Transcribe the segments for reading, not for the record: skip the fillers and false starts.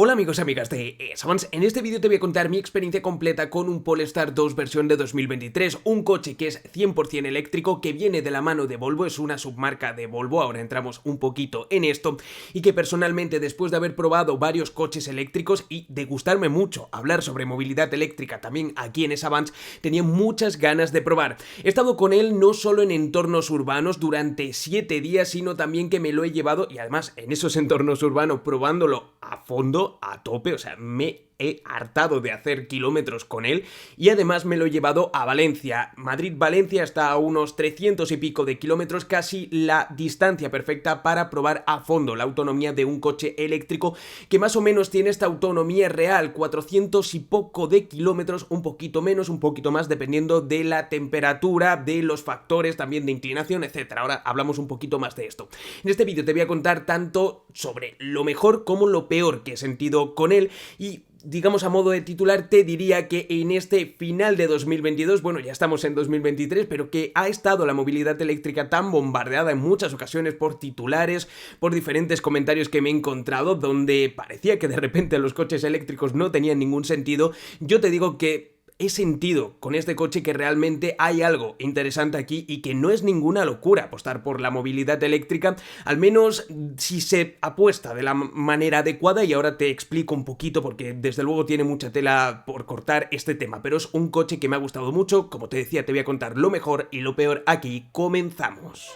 Hola amigos y amigas de ESAVANCE, en este vídeo te voy a contar mi experiencia completa con un Polestar 2 versión de 2023, un coche que es 100% eléctrico, que viene de la mano de Volvo, es una submarca de Volvo, ahora entramos un poquito en esto, y que personalmente después de haber probado varios coches eléctricos y de gustarme mucho hablar sobre movilidad eléctrica también aquí en ESAVANCE, tenía muchas ganas de probar. He estado con él no solo en entornos urbanos durante 7 días, sino también que me lo he llevado, y además en esos entornos urbanos probándolo a fondo, a tope, o sea, me he hartado de hacer kilómetros con él y además me lo he llevado a Valencia. Madrid-Valencia está a unos 300 y pico de kilómetros, casi la distancia perfecta para probar a fondo la autonomía de un coche eléctrico que más o menos tiene esta autonomía real, 400 y poco de kilómetros, un poquito menos, un poquito más, dependiendo de la temperatura, de los factores también de inclinación, etcétera. Ahora hablamos un poquito más de esto. En este vídeo te voy a contar tanto sobre lo mejor como lo peor que he sentido con él y digamos a modo de titular te diría que en este final de 2022, bueno ya estamos en 2023, pero que ha estado la movilidad eléctrica tan bombardeada en muchas ocasiones por titulares, por diferentes comentarios que me he encontrado donde parecía que de repente los coches eléctricos no tenían ningún sentido. Yo te digo que he sentido con este coche que realmente hay algo interesante aquí y que no es ninguna locura apostar por la movilidad eléctrica, al menos si se apuesta de la manera adecuada, y ahora te explico un poquito porque desde luego tiene mucha tela por cortar este tema, pero es un coche que me ha gustado mucho. Como te decía, te voy a contar lo mejor y lo peor aquí. Comenzamos.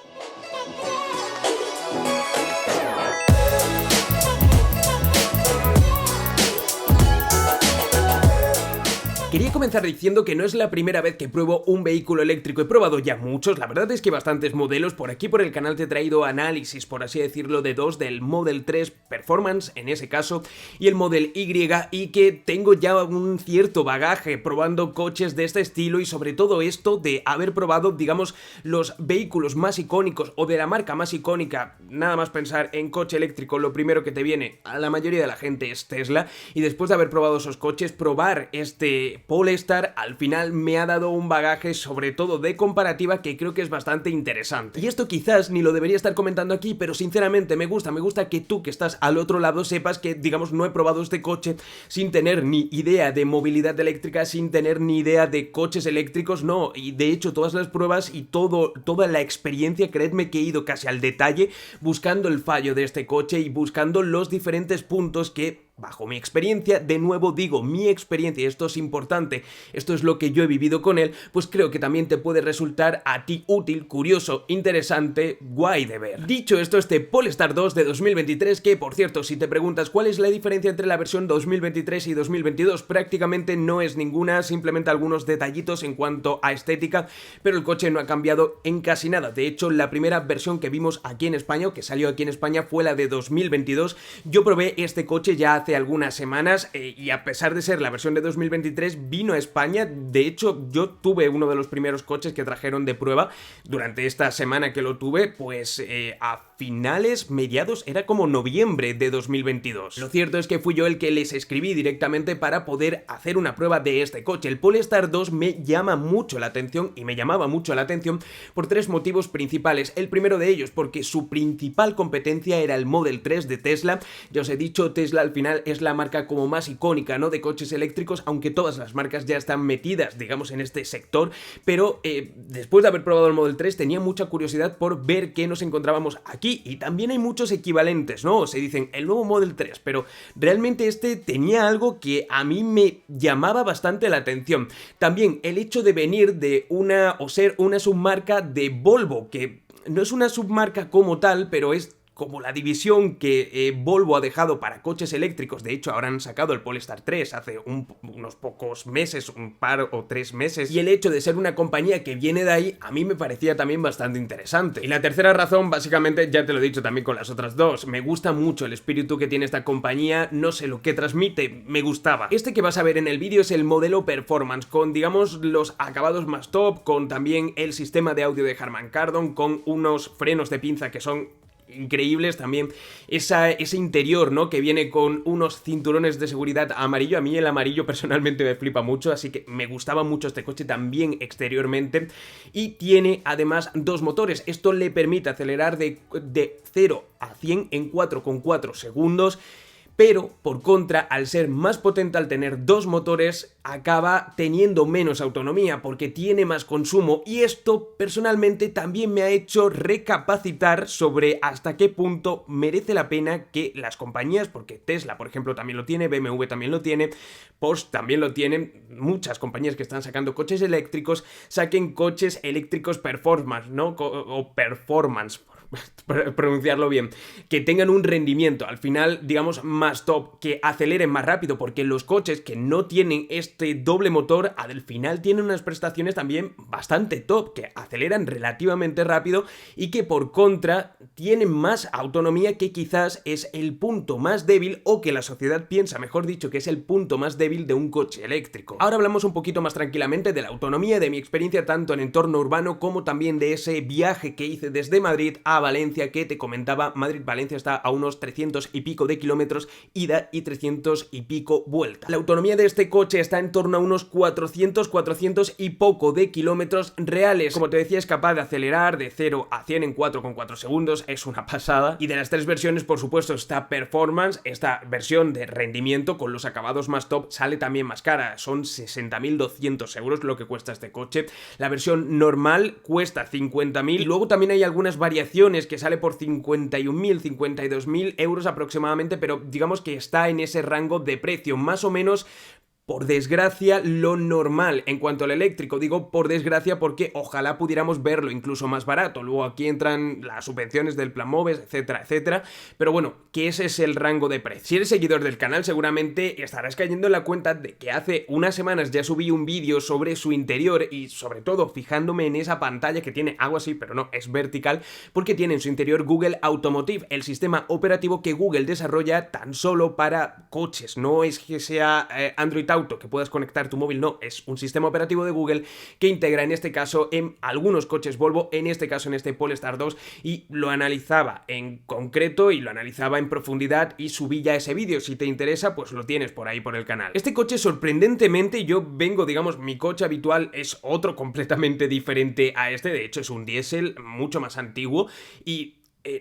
Quería comenzar diciendo que no es la primera vez que pruebo un vehículo eléctrico, he probado ya muchos, la verdad es que bastantes modelos. Por aquí por el canal te he traído análisis, por así decirlo, de dos, del Model 3 Performance en ese caso y el Model Y, y que tengo ya un cierto bagaje probando coches de este estilo y sobre todo esto de haber probado, digamos, los vehículos más icónicos o de la marca más icónica. Nada más pensar en coche eléctrico, lo primero que te viene a la mayoría de la gente es Tesla, y después de haber probado esos coches, probar este Polestar al final me ha dado un bagaje sobre todo de comparativa que creo que es bastante interesante. Y esto quizás ni lo debería estar comentando aquí, pero sinceramente me gusta que tú que estás al otro lado sepas que, digamos, no he probado este coche sin tener ni idea de movilidad eléctrica, sin tener ni idea de coches eléctricos, no, y de hecho todas las pruebas y toda la experiencia, creedme que he ido casi al detalle buscando el fallo de este coche y buscando los diferentes puntos que, bajo mi experiencia, de nuevo digo mi experiencia, y esto es importante, esto es lo que yo he vivido con él, pues creo que también te puede resultar a ti útil, curioso, interesante, guay de ver. Dicho esto, este Polestar 2 de 2023, que por cierto, si te preguntas cuál es la diferencia entre la versión 2023 y 2022, prácticamente no es ninguna, simplemente algunos detallitos en cuanto a estética, pero el coche no ha cambiado en casi nada. De hecho, la primera versión que vimos aquí en España, o que salió aquí en España, fue la de 2022. Yo probé este coche ya hace algunas semanas y a pesar de ser la versión de 2023 vino a España. De hecho yo tuve uno de los primeros coches que trajeron de prueba durante esta semana que lo tuve, pues a finales, mediados, era como noviembre de 2022. Lo cierto es que fui yo el que les escribí directamente para poder hacer una prueba de este coche. El Polestar 2 me llama mucho la atención y me llamaba mucho la atención por tres motivos principales. El primero de ellos porque su principal competencia era el Model 3 de Tesla. Ya os he dicho, Tesla al final es la marca como más icónica, ¿no?, de coches eléctricos, aunque todas las marcas ya están metidas, digamos, en este sector, pero después de haber probado el Model 3 tenía mucha curiosidad por ver qué nos encontrábamos aquí, y también hay muchos equivalentes, ¿no? Se dicen el nuevo Model 3, pero realmente este tenía algo que a mí me llamaba bastante la atención. También el hecho de venir de una, o ser una submarca de Volvo, que no es una submarca como tal, pero es como la división que Volvo ha dejado para coches eléctricos. De hecho, ahora han sacado el Polestar 3 hace unos pocos meses, un par o 3 meses, y el hecho de ser una compañía que viene de ahí, a mí me parecía también bastante interesante. Y la tercera razón, básicamente, ya te lo he dicho también con las otras dos, me gusta mucho el espíritu que tiene esta compañía, no sé lo que transmite, me gustaba. Este que vas a ver en el vídeo es el modelo Performance, con, digamos, los acabados más top, con también el sistema de audio de Harman Kardon, con unos frenos de pinza que son increíbles, también ese interior, ¿no?, que viene con unos cinturones de seguridad amarillo. A mí el amarillo personalmente me flipa mucho, así que me gustaba mucho este coche también exteriormente, y tiene además dos motores. Esto le permite acelerar de 0 a 100 en 4,4 segundos. pero por contra, al ser más potente, al tener dos motores, acaba teniendo menos autonomía porque tiene más consumo, y esto personalmente también me ha hecho recapacitar sobre hasta qué punto merece la pena que las compañías, porque Tesla por ejemplo también lo tiene, BMW también lo tiene, Porsche también lo tienen, muchas compañías que están sacando coches eléctricos, saquen coches eléctricos performance, ¿no? O performance, pronunciarlo bien, que tengan un rendimiento al final, digamos, más top, que aceleren más rápido, porque los coches que no tienen este doble motor al final tienen unas prestaciones también bastante top, que aceleran relativamente rápido y que por contra tienen más autonomía, que quizás es el punto más débil, o que la sociedad piensa, mejor dicho, que es el punto más débil de un coche eléctrico. Ahora hablamos un poquito más tranquilamente de la autonomía, de mi experiencia tanto en entorno urbano como también de ese viaje que hice desde Madrid a Valencia, que te comentaba. Madrid-Valencia está a unos 300 y pico de kilómetros ida y 300 y pico vuelta. La autonomía de este coche está en torno a unos 400 y poco de kilómetros reales. Como te decía, es capaz de acelerar de 0 a 100 en 4,4 segundos, es una pasada. Y de las tres versiones, por supuesto, está Performance, esta versión de rendimiento con los acabados más top, sale también más cara, son 60.200 euros lo que cuesta este coche. La versión normal cuesta 50.000, y luego también hay algunas variaciones que sale por 51.000, 52.000 euros aproximadamente, pero digamos que está en ese rango de precio, más o menos. Por desgracia, lo normal en cuanto al eléctrico, digo por desgracia porque ojalá pudiéramos verlo incluso más barato. Luego aquí entran las subvenciones del Plan MOVES, etcétera, etcétera. Pero bueno, que ese es el rango de precio. Si eres seguidor del canal, seguramente estarás cayendo en la cuenta de que hace unas semanas ya subí un vídeo sobre su interior, y sobre todo fijándome en esa pantalla que tiene algo así, pero no, es vertical, porque tiene en su interior Google Automotive, el sistema operativo que Google desarrolla tan solo para coches. No es que sea Android Auto, que puedas conectar tu móvil, no, es un sistema operativo de Google que integra en este caso en algunos coches Volvo, en este caso en este Polestar 2, y lo analizaba en concreto y lo analizaba en profundidad y subí ya ese vídeo. Si te interesa, pues lo tienes por ahí por el canal. Este coche, sorprendentemente, yo vengo, digamos, mi coche habitual es otro completamente diferente a este, de hecho es un diésel mucho más antiguo, y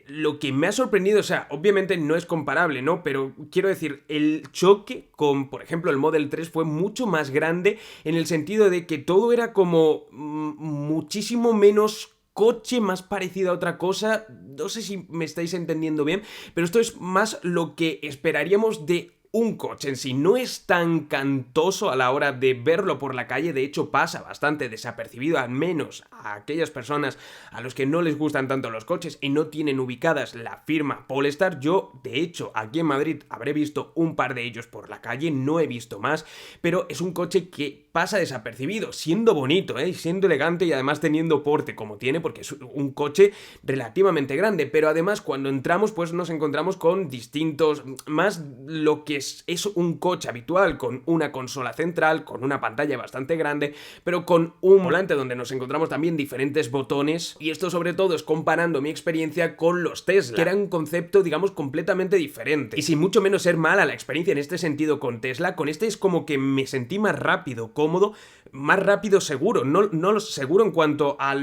lo que me ha sorprendido, o sea, obviamente no es comparable, ¿no? Pero quiero decir, el choque con, por ejemplo, el Model 3 fue mucho más grande, en el sentido de que todo era como muchísimo menos coche, más parecido a otra cosa. No sé si me estáis entendiendo bien, pero esto es más lo que esperaríamos de un coche en sí. No es tan cantoso a la hora de verlo por la calle, de hecho pasa bastante desapercibido, al menos a aquellas personas a los que no les gustan tanto los coches y no tienen ubicadas la firma Polestar. Yo, de hecho, aquí en Madrid habré visto un par de ellos por la calle, no he visto más, pero es un coche que pasa desapercibido, siendo bonito, siendo elegante y además teniendo porte como tiene, porque es un coche relativamente grande, pero además cuando entramos pues nos encontramos con distintos, más lo que es un coche habitual, con una consola central, con una pantalla bastante grande, pero con un volante donde nos encontramos también diferentes botones, y esto sobre todo es comparando mi experiencia con los Tesla, que era un concepto, digamos, completamente diferente, y sin mucho menos ser mala la experiencia en este sentido con Tesla, con este es como que me sentí más rápido, cómodo, más rápido seguro, no seguro en cuanto a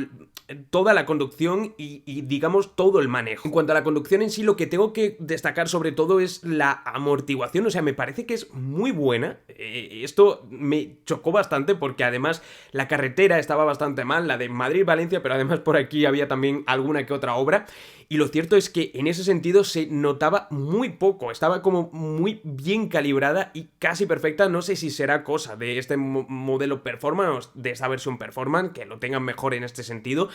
toda la conducción y digamos todo el manejo. En cuanto a la conducción en sí, lo que tengo que destacar sobre todo es la amortiguación, o sea, me parece que es muy buena. Esto me chocó bastante porque además la carretera estaba bastante mal, la de Madrid-Valencia, pero además por aquí había también alguna que otra obra, y lo cierto es que en ese sentido se notaba muy poco, estaba como muy bien calibrada y casi perfecta. No sé si será cosa de este modelo Performance, de esta versión Performance, que lo tengan mejor en este sentido,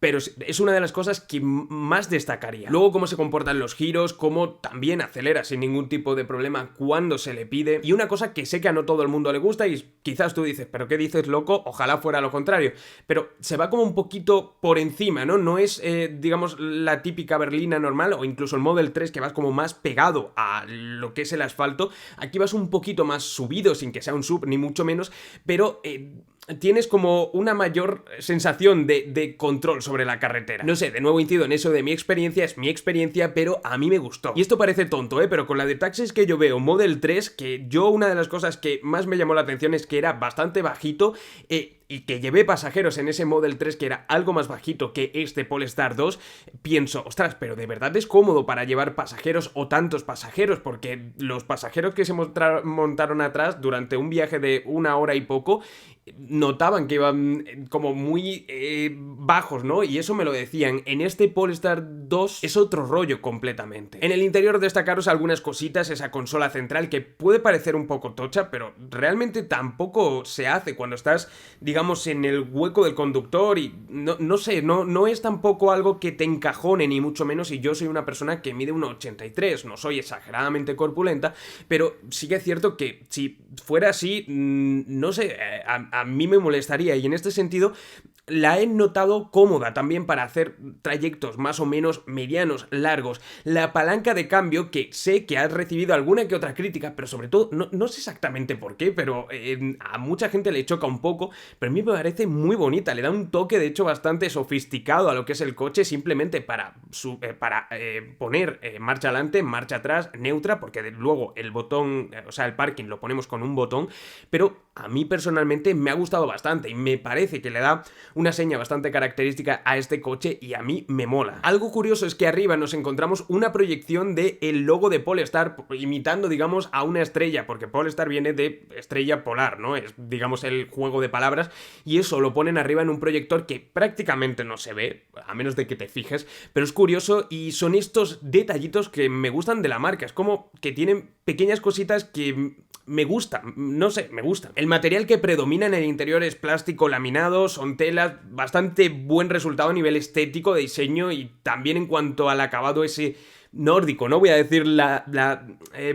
pero es una de las cosas que más destacaría. Luego, cómo se comportan los giros, cómo también acelera sin ningún tipo de problema cuando se le pide, y una cosa que sé que a no todo el mundo le gusta, y quizás tú dices, ¿pero qué dices, loco? Ojalá fuera lo contrario, pero se va como un poquito por encima, ¿no? No es, digamos, la típica berlina normal, o incluso el Model 3 que vas como más pegado a lo que es el asfalto. Aquí vas un poquito más subido, sin que sea un sub ni mucho menos, pero tienes como una mayor sensación de control sobre la carretera. No sé, de nuevo incido en eso de mi experiencia, es mi experiencia, pero a mí me gustó. Y esto parece tonto, pero con la de taxis que yo veo, Model 3, que yo una de las cosas que más me llamó la atención es que era bastante bajito, y que llevé pasajeros en ese Model 3 que era algo más bajito que este Polestar 2, pienso, ostras, pero ¿de verdad es cómodo para llevar pasajeros o tantos pasajeros? Porque los pasajeros que se montaron atrás durante un viaje de 1 hora y poco notaban que iban como muy bajos, ¿no? Y eso me lo decían. En este Polestar 2 es otro rollo completamente. En el interior destacaros algunas cositas, esa consola central que puede parecer un poco tocha, pero realmente tampoco se hace cuando estás, digamos, en el hueco del conductor y no sé, no es tampoco algo que te encajone ni mucho menos, y yo soy una persona que mide 1,83, no soy exageradamente corpulenta, pero sí que es cierto que si fuera así, no sé, a mí me molestaría, y en este sentido la he notado cómoda también para hacer trayectos más o menos medianos, largos. La palanca de cambio, que sé que has recibido alguna que otra crítica, pero sobre todo, no sé exactamente por qué, pero a mucha gente le choca un poco, pero a mí me parece muy bonita, le da un toque de hecho bastante sofisticado a lo que es el coche, simplemente para poner marcha adelante, marcha atrás, neutra, porque luego el botón, o sea, el parking lo ponemos con un botón, pero a mí personalmente me ha gustado bastante y me parece que le da una seña bastante característica a este coche y a mí me mola. Algo curioso es que arriba nos encontramos una proyección del logo de Polestar, imitando, digamos, a una estrella, porque Polestar viene de estrella polar, ¿no? Es, digamos, el juego de palabras, y eso lo ponen arriba en un proyector que prácticamente no se ve, a menos de que te fijes, pero es curioso y son estos detallitos que me gustan de la marca. Es como que tienen pequeñas cositas que me gustan, no sé, me gustan. El material que predomina en el interior es plástico laminado, son telas, bastante buen resultado a nivel estético, de diseño, y también en cuanto al acabado ese nórdico, no voy a decir la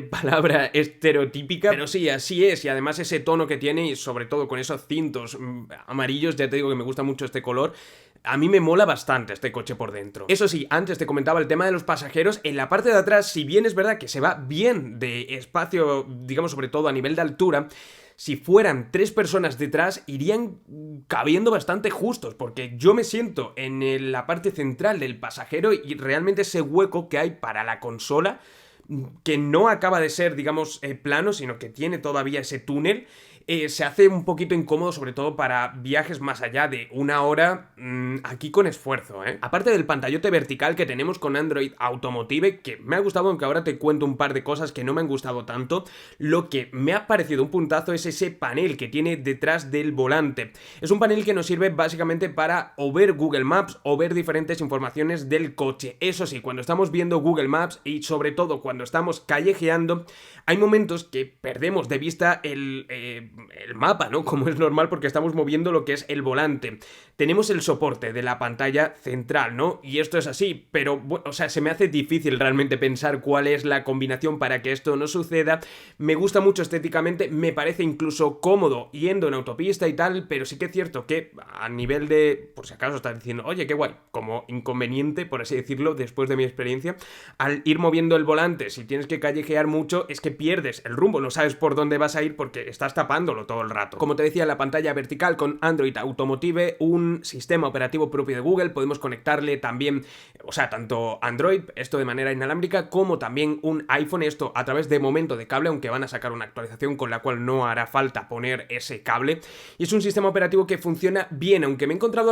palabra estereotípica, pero sí, así es, y además ese tono que tiene, y sobre todo con esos cintos amarillos, ya te digo que me gusta mucho este color. A mí me mola bastante este coche por dentro. Eso sí, antes te comentaba el tema de los pasajeros. En la parte de atrás, si bien es verdad que se va bien de espacio, digamos, sobre todo a nivel de altura, si fueran 3 personas detrás, irían cabiendo bastante justos, porque yo me siento en la parte central del pasajero y realmente ese hueco que hay para la consola, que no acaba de ser, digamos, plano, sino que tiene todavía ese túnel, se hace un poquito incómodo, sobre todo para viajes más allá de 1 hora, aquí con esfuerzo, ¿eh? Aparte del pantallote vertical que tenemos con Android Automotive, que me ha gustado, aunque ahora te cuento un par de cosas que no me han gustado tanto, lo que me ha parecido un puntazo es ese panel que tiene detrás del volante. Es un panel que nos sirve básicamente para o ver Google Maps o ver diferentes informaciones del coche. Eso sí, cuando estamos viendo Google Maps y sobre todo cuando estamos callejeando, hay momentos que perdemos de vista el mapa, ¿no? Como es normal, porque estamos moviendo lo que es el volante. Tenemos el soporte de la pantalla central, ¿no? Y esto es así, pero, bueno, o sea, se me hace difícil realmente pensar cuál es la combinación para que esto no suceda. Me gusta mucho estéticamente, me parece incluso cómodo yendo en autopista y tal, pero sí que es cierto que a nivel de, por si acaso estás diciendo, oye, qué guay, como inconveniente, por así decirlo, después de mi experiencia, al ir moviendo el volante, si tienes que callejear mucho, es que pierdes el rumbo, no sabes por dónde vas a ir porque estás tapándolo todo el rato. Como te decía, la pantalla vertical con Android Automotive, un sistema operativo propio de Google, podemos conectarle también, o sea, tanto Android, esto de manera inalámbrica, como también un iPhone, esto a través de momento de cable, aunque van a sacar una actualización con la cual no hará falta poner ese cable, y es un sistema operativo que funciona bien, aunque me he encontrado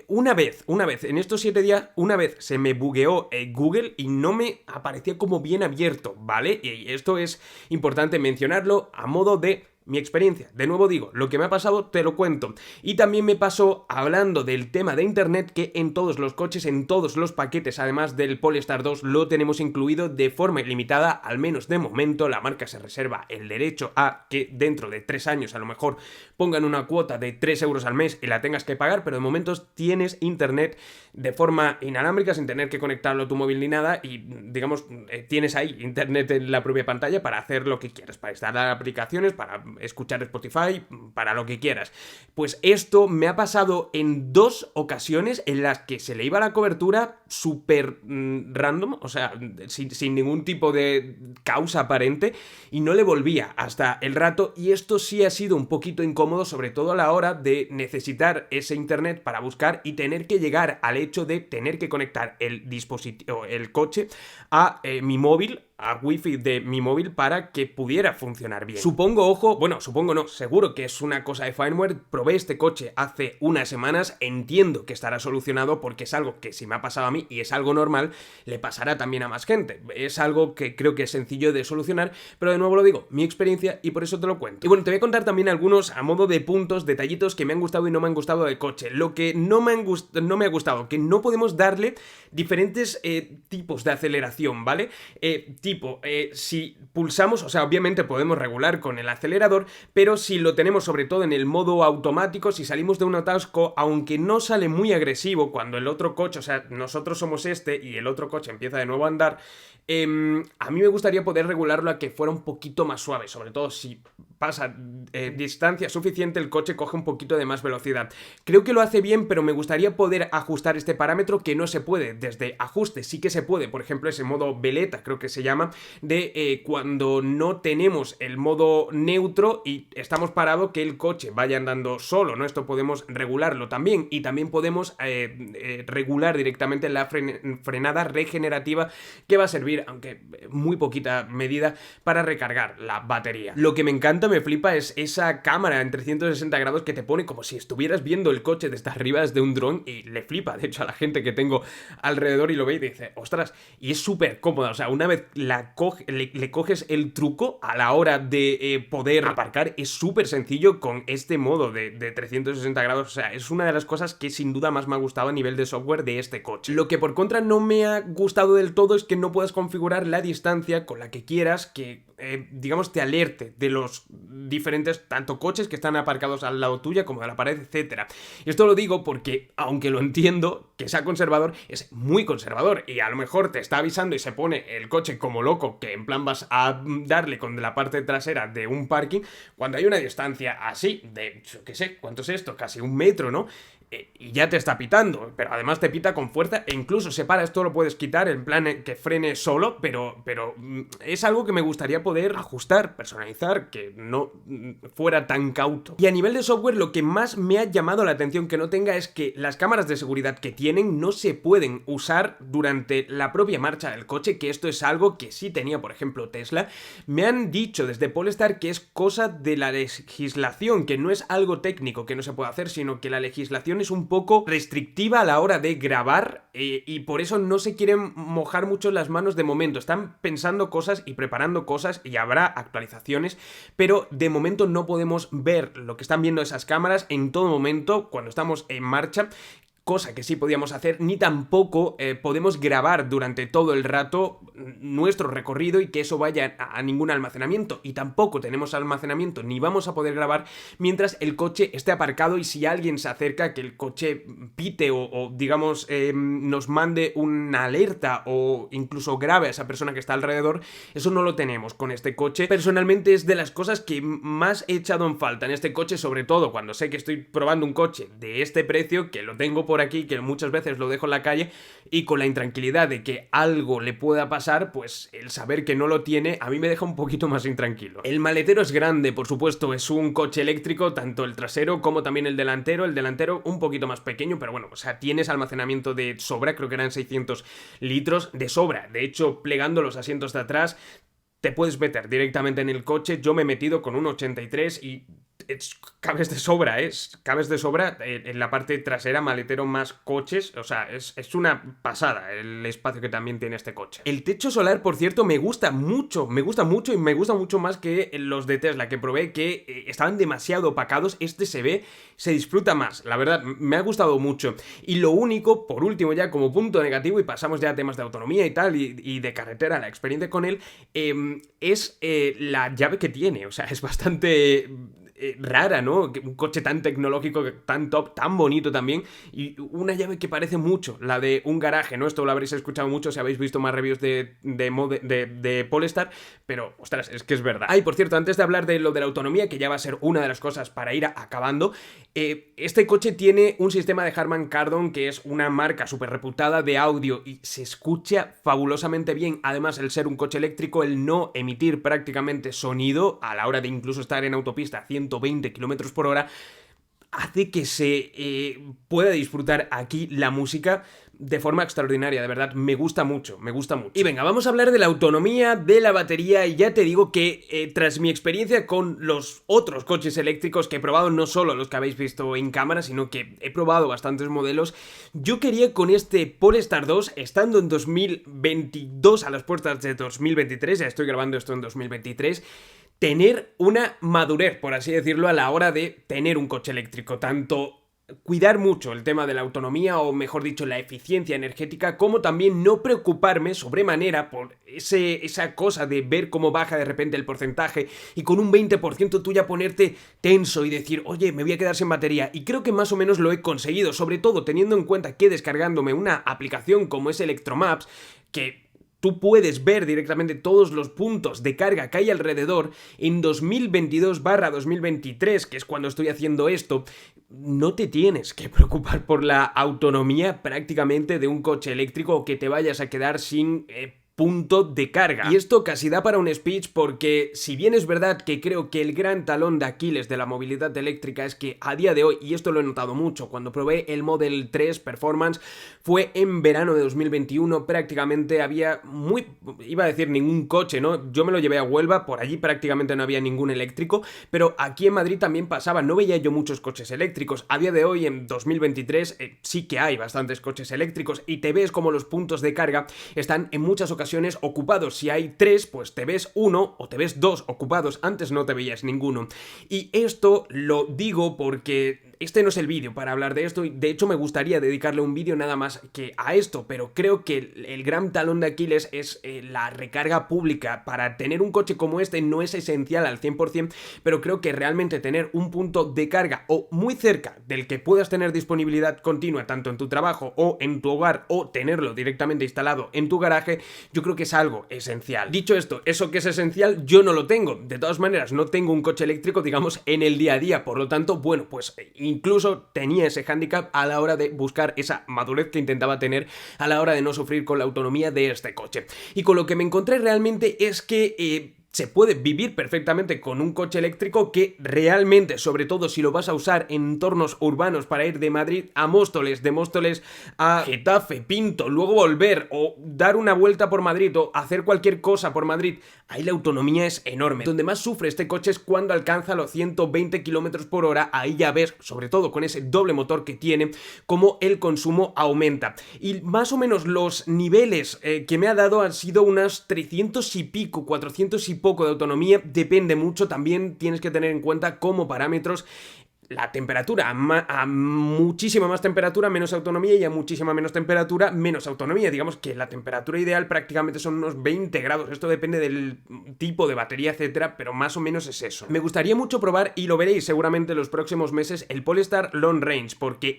una vez, en estos 7 días, una vez se me bugueó Google y no me aparecía como bien abierto, ¿vale? Y esto es importante mencionarlo a modo de mi experiencia. De nuevo digo, lo que me ha pasado te lo cuento. Y también me pasó hablando del tema de internet, que en todos los coches, en todos los paquetes, además del Polestar 2, lo tenemos incluido de forma ilimitada, al menos de momento. La marca se reserva el derecho a que dentro de 3 años a lo mejor pongan una cuota de 3 euros al mes y la tengas que pagar, pero de momento tienes internet de forma inalámbrica, sin tener que conectarlo a tu móvil ni nada, y digamos, tienes ahí internet en la propia pantalla para hacer lo que quieras, para instalar aplicaciones, para escuchar Spotify, para lo que quieras. Pues esto me ha pasado en 2 ocasiones en las que se le iba la cobertura súper random, o sea, sin ningún tipo de causa aparente, y no le volvía hasta el rato, y esto sí ha sido un poquito incómodo, sobre todo a la hora de necesitar ese internet para buscar y tener que llegar al hecho de tener que conectar el dispositivo, el coche, a mi móvil, a Wi-Fi de mi móvil para que pudiera funcionar bien. Supongo, ojo, bueno, supongo no, seguro que es una cosa de firmware. Probé este coche hace unas semanas, entiendo que estará solucionado porque es algo que si me ha pasado a mí y es algo normal, le pasará también a más gente. Es algo que creo que es sencillo de solucionar, pero de nuevo lo digo, mi experiencia, y por eso te lo cuento. Y bueno, te voy a contar también algunos a modo de puntos, detallitos que me han gustado y no me han gustado del coche. Lo que no me ha gustado, que no podemos darle diferentes tipos de aceleración, ¿vale? Si pulsamos, o sea, obviamente podemos regular con el acelerador, pero si lo tenemos sobre todo en el modo automático, si salimos de un atasco, aunque no sale muy agresivo cuando el otro coche, o sea, nosotros somos este y el otro coche empieza de nuevo a andar, a mí me gustaría poder regularlo a que fuera un poquito más suave, sobre todo si pasa distancia suficiente, el coche coge un poquito de más velocidad. Creo que lo hace bien, pero me gustaría poder ajustar este parámetro, que no se puede. Desde ajuste sí que se puede, por ejemplo ese modo veleta creo que se llama, de cuando no tenemos el modo neutro y estamos parados, que el coche vaya andando solo, ¿no? Esto podemos regularlo también, y también podemos regular directamente la frenada regenerativa, que va a servir, aunque muy poquita medida, para recargar la batería. Lo que me encanta, me flipa, es esa cámara en 360 grados que te pone como si estuvieras viendo el coche desde arriba, desde un dron, y le flipa, de hecho, a la gente que tengo alrededor y lo ve y dice, ostras, y es súper cómoda, o sea, una vez le coges el truco a la hora de poder aparcar, es súper sencillo con este modo de 360 grados, o sea, es una de las cosas que sin duda más me ha gustado a nivel de software de este coche. Lo que por contra no me ha gustado del todo es que no puedas configurar la distancia con la que quieras que, digamos, te alerte de los diferentes, tanto coches que están aparcados al lado tuya como de la pared, etcétera. Y esto lo digo porque, aunque lo entiendo, que sea conservador, es muy conservador, y a lo mejor te está avisando y se pone el coche como loco, que en plan vas a darle con la parte trasera de un parking, cuando hay una distancia así, de, yo qué sé, ¿cuánto es esto? Casi 1 metro, ¿no? Y ya te está pitando, pero además te pita con fuerza e incluso se para. Esto lo puedes quitar en plan que frene solo, pero es algo que me gustaría poder ajustar, personalizar, que no fuera tan cauto. Y a nivel de software, lo que más me ha llamado la atención que no tenga es que las cámaras de seguridad que tienen no se pueden usar durante la propia marcha del coche, que esto es algo que sí tenía, por ejemplo, Tesla. Me han dicho desde Polestar que es cosa de la legislación, que no es algo técnico que no se puede hacer, sino que la legislación es un poco restrictiva a la hora de grabar, y por eso no se quieren mojar mucho las manos de momento. Están pensando cosas y preparando cosas y habrá actualizaciones, pero de momento no podemos ver lo que están viendo esas cámaras en todo momento cuando estamos en marcha, cosa que sí podíamos hacer, ni tampoco podemos grabar durante todo el rato nuestro recorrido y que eso vaya a ningún almacenamiento, y tampoco tenemos almacenamiento ni vamos a poder grabar mientras el coche esté aparcado, y si alguien se acerca, que el coche pite o digamos nos mande una alerta o incluso grabe a esa persona que está alrededor. Eso no lo tenemos con este coche. Personalmente es de las cosas que más he echado en falta en este coche, sobre todo cuando sé que estoy probando un coche de este precio, que lo tengo por aquí, que muchas veces lo dejo en la calle, y con la intranquilidad de que algo le pueda pasar, pues el saber que no lo tiene a mí me deja un poquito más intranquilo. El maletero es grande, por supuesto, es un coche eléctrico, tanto el trasero como también el delantero un poquito más pequeño, pero bueno, o sea, tienes almacenamiento de sobra, creo que eran 600 litros de sobra. De hecho, plegando los asientos de atrás te puedes meter directamente en el coche. Yo me he metido con un 83 y cabes de sobra, cabes de sobra en la parte trasera, maletero más coches, o sea, es una pasada el espacio que también tiene este coche. El techo solar, por cierto, me gusta mucho y me gusta mucho más que los de Tesla que probé, que estaban demasiado opacados. Este se disfruta más, la verdad, me ha gustado mucho. Y lo único, por último ya como punto negativo, y pasamos ya a temas de autonomía y tal, y de carretera, la experiencia con él, es la llave que tiene, o sea, es bastante rara, ¿no? Un coche tan tecnológico, tan top, tan bonito también, y una llave que parece mucho la de un garaje, ¿no? Esto lo habréis escuchado mucho si habéis visto más reviews de Polestar, pero, ostras, es que es verdad. Y por cierto, antes de hablar de lo de la autonomía, que ya va a ser una de las cosas para ir acabando, este coche tiene un sistema de Harman Kardon, que es una marca súper reputada de audio, y se escucha fabulosamente bien. Además, el ser un coche eléctrico, el no emitir prácticamente sonido a la hora de incluso estar en autopista a 120 km por hora, hace que se pueda disfrutar aquí la música de forma extraordinaria, de verdad, me gusta mucho, me gusta mucho. Y venga, vamos a hablar de la autonomía de la batería, y ya te digo que tras mi experiencia con los otros coches eléctricos que he probado, no solo los que habéis visto en cámara, sino que he probado bastantes modelos, yo quería con este Polestar 2, estando en 2022 a las puertas de 2023, ya estoy grabando esto en 2023, tener una madurez, por así decirlo, a la hora de tener un coche eléctrico, tanto cuidar mucho el tema de la autonomía, o mejor dicho, la eficiencia energética, como también no preocuparme sobremanera por esa cosa de ver cómo baja de repente el porcentaje y con un 20% tú ya ponerte tenso y decir, oye, me voy a quedar sin batería. Y creo que más o menos lo he conseguido, sobre todo teniendo en cuenta que descargándome una aplicación como es Electromaps, que tú puedes ver directamente todos los puntos de carga que hay alrededor, en 2022/2023, que es cuando estoy haciendo esto, no te tienes que preocupar por la autonomía prácticamente de un coche eléctrico o que te vayas a quedar sin punto de carga. Y esto casi da para un speech, porque si bien es verdad que creo que el gran talón de Aquiles de la movilidad eléctrica es que a día de hoy, y esto lo he notado mucho, cuando probé el Model 3 Performance, fue en verano de 2021, prácticamente había iba a decir ningún coche, ¿no? Yo me lo llevé a Huelva, por allí prácticamente no había ningún eléctrico, pero aquí en Madrid también pasaba, no veía yo muchos coches eléctricos. A día de hoy, en 2023, sí que hay bastantes coches eléctricos, y te ves como los puntos de carga están en muchas ocasiones ocupados. Si hay 3, pues te ves 1 o te ves 2 ocupados, antes no te veías ninguno. Y esto lo digo porque este no es el vídeo para hablar de esto, y de hecho me gustaría dedicarle un vídeo nada más que a esto, pero creo que el gran talón de Aquiles es la recarga pública. Para tener un coche como este no es esencial al 100%, pero creo que realmente tener un punto de carga o muy cerca del que puedas tener disponibilidad continua, tanto en tu trabajo o en tu hogar, o tenerlo directamente instalado en tu garaje, yo creo que es algo esencial. Dicho esto, eso que es esencial yo no lo tengo. De todas maneras, no tengo un coche eléctrico, digamos, en el día a día, por lo tanto, bueno, pues incluso tenía ese hándicap a la hora de buscar esa madurez que intentaba tener a la hora de no sufrir con la autonomía de este coche. Y con lo que me encontré realmente es que se puede vivir perfectamente con un coche eléctrico, que realmente, sobre todo si lo vas a usar en entornos urbanos para ir de Madrid a Móstoles, de Móstoles a Getafe, Pinto, luego volver, o dar una vuelta por Madrid, o hacer cualquier cosa por Madrid, ahí la autonomía es enorme. Donde más sufre este coche es cuando alcanza los 120 km por hora, ahí ya ves, sobre todo con ese doble motor que tiene, cómo el consumo aumenta. Y más o menos los niveles que me ha dado han sido unas 300 y pico, 400 y poco de autonomía, depende mucho. También tienes que tener en cuenta como parámetros la temperatura, a muchísima más temperatura menos autonomía, y a muchísima menos temperatura menos autonomía. Digamos que la temperatura ideal prácticamente son unos 20 grados, esto depende del tipo de batería, etcétera, pero más o menos es eso. Me gustaría mucho probar, y lo veréis seguramente en los próximos meses, el Polestar Long Range, porque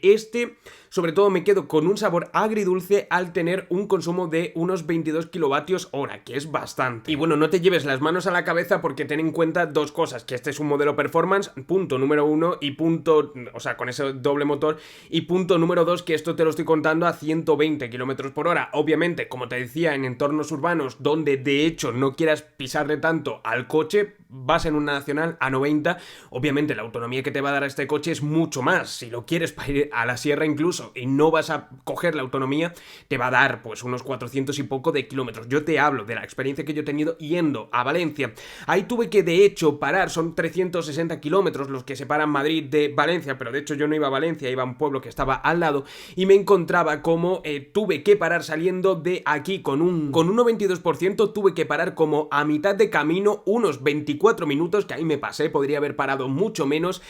sobre todo me quedo con un sabor agridulce al tener un consumo de unos 22 kilovatios hora, que es bastante. Y bueno, no te lleves las manos a la cabeza, porque ten en cuenta dos cosas: que este es un modelo performance, punto número 1, y con ese doble motor, y punto número 2, que esto te lo estoy contando a 120 km por hora. Obviamente, como te decía, en entornos urbanos donde de hecho no quieras pisarle tanto al coche, vas en una nacional a 90, obviamente la autonomía que te va a dar este coche es mucho más. Si lo quieres para ir a la sierra incluso y no vas a coger la autonomía, te va a dar pues unos 400 y poco de kilómetros. Yo te hablo de la experiencia que yo he tenido yendo a Valencia. Ahí tuve que de hecho parar, son 360 kilómetros los que separan Madrid de Valencia, pero de hecho yo no iba a Valencia, iba a un pueblo que estaba al lado, y me encontraba como tuve que parar saliendo de aquí con un 92%, tuve que parar como a mitad de camino, unos 24 minutos, que ahí me pasé, podría haber parado mucho menos,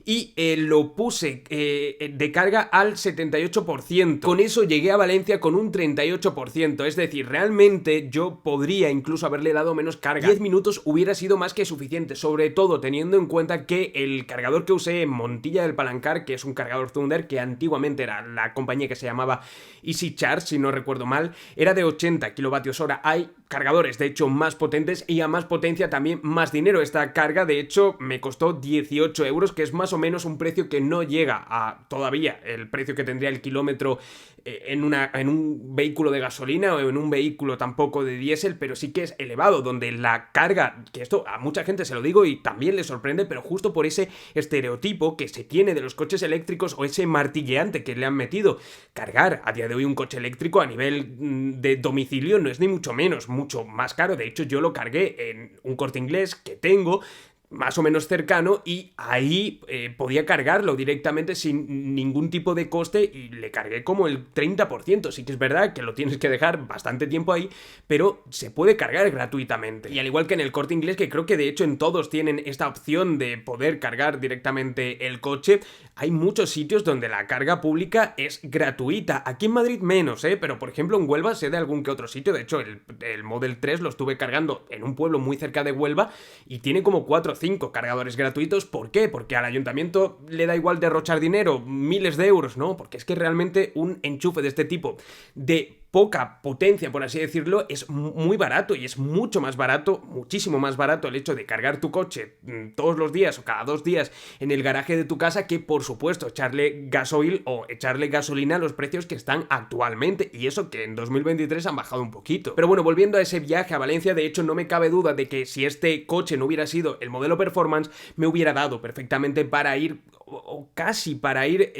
y lo puse de carga al 78%. Con eso llegué a Valencia con un 38%, es decir, realmente yo podría incluso haberle dado menos carga. 10 minutos hubiera sido más que suficiente, sobre todo teniendo en cuenta que el cargador que usé en Montilla del Palancar, que es un cargador Thunder, que antiguamente era la compañía que se llamaba Easy Charge, si no recuerdo mal, era de 80 kilovatios hora. Hay cargadores de hecho más potentes y a más potencia también más dinero esta carga. De hecho, me costó 18 euros, que es más o menos un precio que no llega a todavía el precio que tendría el kilómetro en un vehículo de gasolina o en un vehículo tampoco de diésel, pero sí que es elevado, donde la carga, que esto a mucha gente se lo digo y también le sorprende, pero justo por ese estereotipo que se tiene de los coches eléctricos o ese martilleante que le han metido, cargar a día de hoy un coche eléctrico a nivel de domicilio no es ni mucho menos, mucho más caro. De hecho, yo lo cargué en un Corte Inglés que tengo más o menos cercano y ahí podía cargarlo directamente sin ningún tipo de coste y le cargué como el 30%. Sí que es verdad que lo tienes que dejar bastante tiempo ahí, pero se puede cargar gratuitamente. Y al igual que en el Corte Inglés, que creo que de hecho en todos tienen esta opción de poder cargar directamente el coche, hay muchos sitios donde la carga pública es gratuita. Aquí en Madrid menos, pero por ejemplo en Huelva sé de algún que otro sitio. De hecho el Model 3 lo estuve cargando en un pueblo muy cerca de Huelva y tiene como 4 o 5 cargadores gratuitos. ¿Por qué? Porque al ayuntamiento le da igual derrochar dinero, miles de euros, ¿no? Porque es que realmente un enchufe de este tipo de poca potencia, por así decirlo, es muy barato y es mucho más barato, muchísimo más barato el hecho de cargar tu coche todos los días o cada 2 días en el garaje de tu casa que, por supuesto, echarle gasoil o echarle gasolina a los precios que están actualmente, y eso que en 2023 han bajado un poquito. Pero bueno, volviendo a ese viaje a Valencia, de hecho no me cabe duda de que si este coche no hubiera sido el modelo Performance, me hubiera dado perfectamente para ir, o casi para ir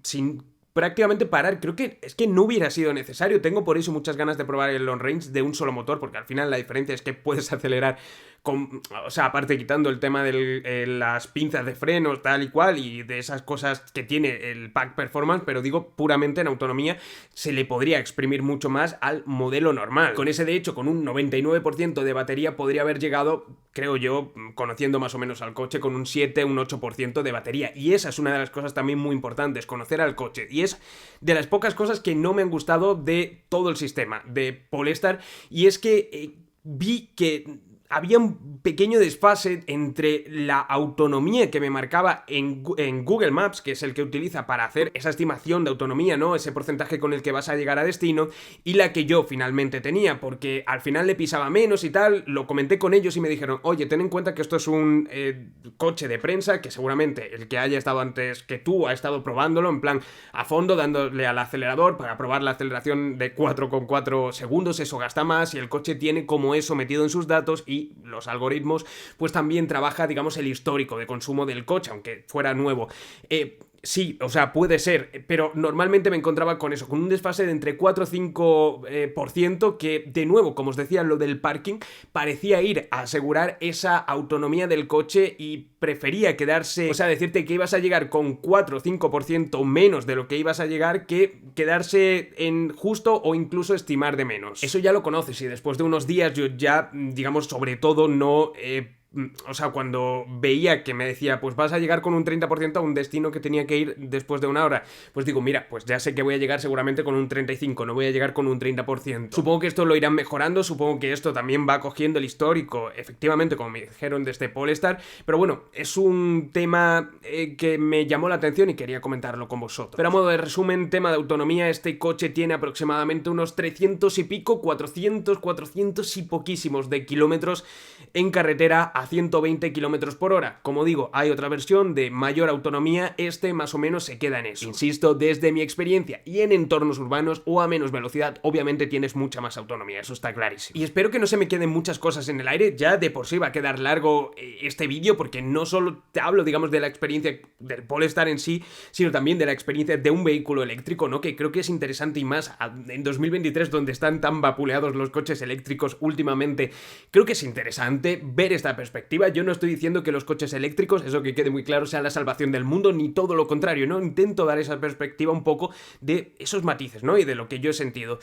sin prácticamente parar. Creo que es que no hubiera sido necesario. Tengo por eso muchas ganas de probar el long range de un solo motor, porque al final la diferencia es que puedes acelerar o sea, aparte quitando el tema de las pinzas de frenos, tal y cual, y de esas cosas que tiene el pack Performance, pero digo, puramente en autonomía, se le podría exprimir mucho más al modelo normal. Con ese, de hecho, con un 99% de batería podría haber llegado, creo yo, conociendo más o menos al coche, con un 7, un 8% de batería. Y esa es una de las cosas también muy importantes, conocer al coche. Y es de las pocas cosas que no me han gustado de todo el sistema de Polestar, y es que vi que había un pequeño desfase entre la autonomía que me marcaba en Google Maps, que es el que utiliza para hacer esa estimación de autonomía, ¿no? Ese porcentaje con el que vas a llegar a destino, y la que yo finalmente tenía, porque al final le pisaba menos y tal. Lo comenté con ellos y me dijeron, oye, ten en cuenta que esto es un coche de prensa, que seguramente el que haya estado antes que tú ha estado probándolo, en plan a fondo, dándole al acelerador para probar la aceleración de 4,4 segundos, eso gasta más, y el coche tiene como eso metido en sus datos, y los algoritmos pues también trabaja, digamos, el histórico de consumo del coche, aunque fuera nuevo. Sí, o sea, puede ser, pero normalmente me encontraba con eso, con un desfase de entre 4 o 5%, que, de nuevo, como os decía, lo del parking parecía ir a asegurar esa autonomía del coche y prefería quedarse, o sea, decirte que ibas a llegar con 4 o 5% menos de lo que ibas a llegar, que quedarse en justo o incluso estimar de menos. Eso ya lo conoces, y después de unos días yo ya, digamos, sobre todo no... o sea, cuando veía que me decía, pues vas a llegar con un 30% a un destino que tenía que ir después de una hora, pues digo, mira, pues ya sé que voy a llegar seguramente con un 35%, no voy a llegar con un 30%. Supongo que esto lo irán mejorando, supongo que esto también va cogiendo el histórico, efectivamente, como me dijeron, de este Polestar, pero bueno, es un tema que me llamó la atención y quería comentarlo con vosotros. Pero a modo de resumen, tema de autonomía, este coche tiene aproximadamente unos 300 y pico, 400 y poquísimos de kilómetros en carretera a 120 km por hora. Como digo, hay otra versión de mayor autonomía, este más o menos se queda en eso. Insisto, desde mi experiencia y en entornos urbanos o a menos velocidad, obviamente tienes mucha más autonomía, eso está clarísimo. Y espero que no se me queden muchas cosas en el aire, ya de por sí va a quedar largo este vídeo, porque no solo te hablo, digamos, de la experiencia del Polestar en sí, sino también de la experiencia de un vehículo eléctrico, ¿no? Que creo que es interesante, y más en 2023, donde están tan vapuleados los coches eléctricos últimamente, creo que es interesante ver esta perspectiva. Yo no estoy diciendo que los coches eléctricos, eso que quede muy claro, sean la salvación del mundo, ni todo lo contrario, ¿no? Intento dar esa perspectiva un poco de esos matices, ¿no? Y de lo que yo he sentido.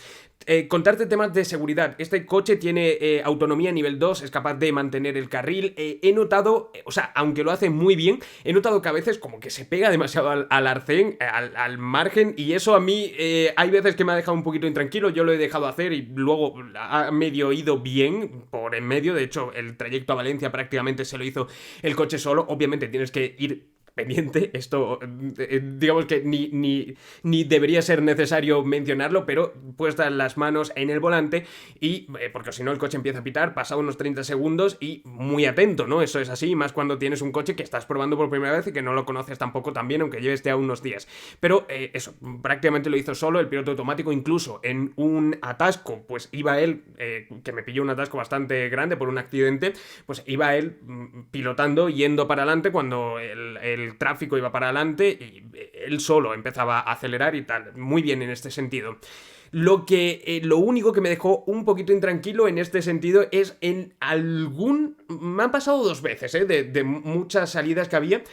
Contarte temas de seguridad. Este coche tiene autonomía nivel 2, es capaz de mantener el carril. He notado, o sea, aunque lo hace muy bien, he notado que a veces como que se pega demasiado al arcén, al margen, y eso a mí hay veces que me ha dejado un poquito intranquilo. Yo lo he dejado hacer y luego ha medio ido bien por en medio. De hecho, el trayecto a Valencia prácticamente se lo hizo el coche solo. Obviamente tienes que ir pendiente, esto digamos que ni debería ser necesario mencionarlo, pero puestas las manos en el volante y, porque si no el coche empieza a pitar, pasa unos 30 segundos y muy atento, ¿no? Eso es así, más cuando tienes un coche que estás probando por primera vez y que no lo conoces tampoco tan bien, aunque lleves ya unos días. Pero eso, prácticamente lo hizo solo, el piloto automático, incluso en un atasco, pues iba él, que me pilló un atasco bastante grande por un accidente, pues iba él pilotando, yendo para adelante cuando el tráfico iba para adelante y él solo empezaba a acelerar y tal. Muy bien en este sentido. Lo único que me dejó un poquito intranquilo en este sentido es me han pasado 2 veces, de muchas salidas que había.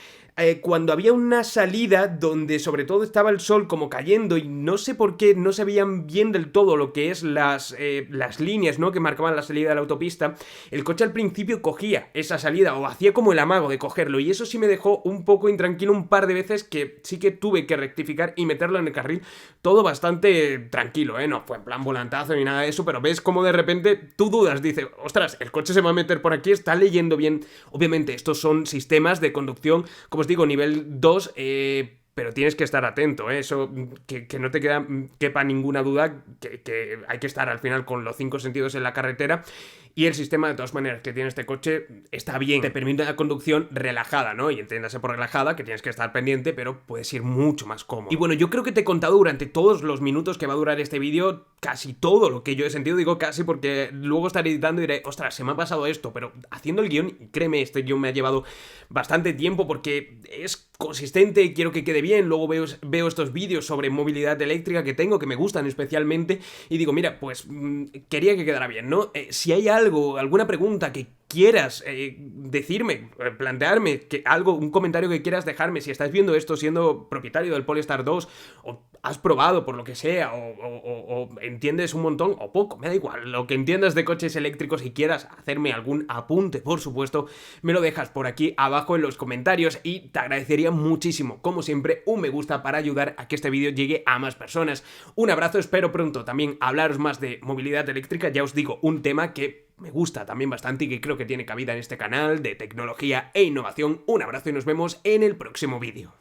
Cuando había una salida donde sobre todo estaba el sol como cayendo y no sé por qué no se veían bien del todo lo que es las líneas, ¿no?, que marcaban la salida de la autopista, el coche al principio cogía esa salida o hacía como el amago de cogerlo y eso sí me dejó un poco intranquilo un par de veces, que sí que tuve que rectificar y meterlo en el carril, todo bastante tranquilo, no fue en plan volantazo ni nada de eso, pero ves como de repente tú dudas, dices, ostras, el coche se va a meter por aquí, está leyendo bien. Obviamente estos son sistemas de conducción, como os digo, nivel 2, pero tienes que estar atento, eso, que no te quepa ninguna duda, que hay que estar al final con los 5 sentidos en la carretera. Y el sistema, de todas maneras, que tiene este coche está bien, te permite una conducción relajada, ¿no? Y entiéndase por relajada que tienes que estar pendiente, pero puedes ir mucho más cómodo. Y bueno, yo creo que te he contado durante todos los minutos que va a durar este vídeo casi todo lo que yo he sentido. Digo casi porque luego estaré editando y diré, ostras, se me ha pasado esto, pero haciendo el guión, créeme, este guión me ha llevado bastante tiempo porque es consistente, quiero que quede bien. Luego veo estos vídeos sobre movilidad eléctrica que tengo, que me gustan especialmente, y digo, mira, pues quería que quedara bien, ¿no? Si hay alguna pregunta que quieras decirme, plantearme, un comentario que quieras dejarme, si estás viendo esto siendo propietario del Polestar 2, o has probado por lo que sea, o entiendes un montón o poco, me da igual, lo que entiendas de coches eléctricos y quieras hacerme algún apunte, por supuesto, me lo dejas por aquí abajo en los comentarios y te agradecería muchísimo, como siempre, un me gusta para ayudar a que este vídeo llegue a más personas. Un abrazo, espero pronto también hablaros más de movilidad eléctrica, ya os digo, un tema que me gusta también bastante y que creo que tiene cabida en este canal de tecnología e innovación. Un abrazo y nos vemos en el próximo vídeo.